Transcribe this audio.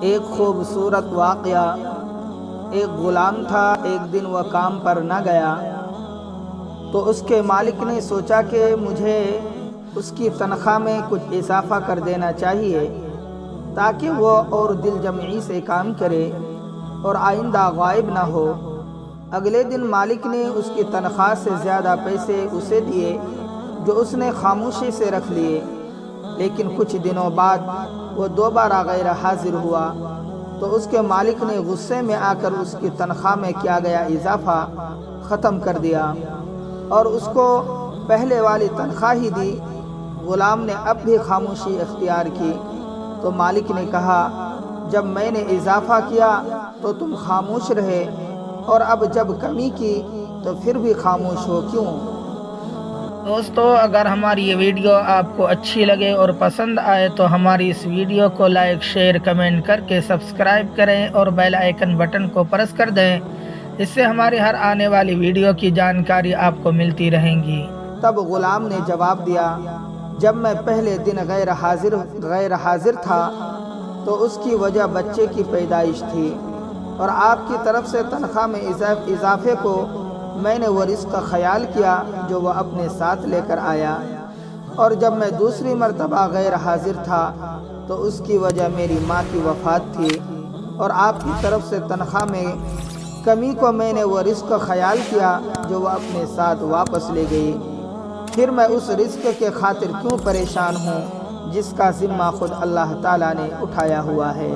ایک خوبصورت واقعہ۔ ایک غلام تھا، ایک دن وہ کام پر نہ گیا تو اس کے مالک نے سوچا کہ مجھے اس کی تنخواہ میں کچھ اضافہ کر دینا چاہیے تاکہ وہ اور دل جمعی سے کام کرے اور آئندہ غائب نہ ہو۔ اگلے دن مالک نے اس کی تنخواہ سے زیادہ پیسے اسے دیے جو اس نے خاموشی سے رکھ لیے، لیکن کچھ دنوں بعد وہ دوبارہ غیر حاضر ہوا تو اس کے مالک نے غصے میں آ کر اس کی تنخواہ میں کیا گیا اضافہ ختم کر دیا اور اس کو پہلے والی تنخواہ ہی دی۔ غلام نے اب بھی خاموشی اختیار کی تو مالک نے کہا، جب میں نے اضافہ کیا تو تم خاموش رہے اور اب جب کمی کی تو پھر بھی خاموش ہو کیوں؟ دوستو، اگر ہماری یہ ویڈیو آپ کو اچھی لگے اور پسند آئے تو ہماری اس ویڈیو کو لائک، شیئر، کمنٹ کر کے سبسکرائب کریں اور بیل آئیکن بٹن کو پریس کر دیں۔ اس سے ہماری ہر آنے والی ویڈیو کی جانکاری آپ کو ملتی رہیں گی۔ تب غلام نے جواب دیا، جب میں پہلے دن غیر حاضر تھا تو اس کی وجہ بچے کی پیدائش تھی اور آپ کی طرف سے تنخواہ میں اضافے کو میں نے وہ رزق کا خیال کیا جو وہ اپنے ساتھ لے کر آیا، اور جب میں دوسری مرتبہ غیر حاضر تھا تو اس کی وجہ میری ماں کی وفات تھی اور آپ کی طرف سے تنخواہ میں کمی کو میں نے وہ رزق کا خیال کیا جو وہ اپنے ساتھ واپس لے گئی۔ پھر میں اس رزق کے خاطر کیوں پریشان ہوں جس کا ذمہ خود اللہ تعالیٰ نے اٹھایا ہوا ہے۔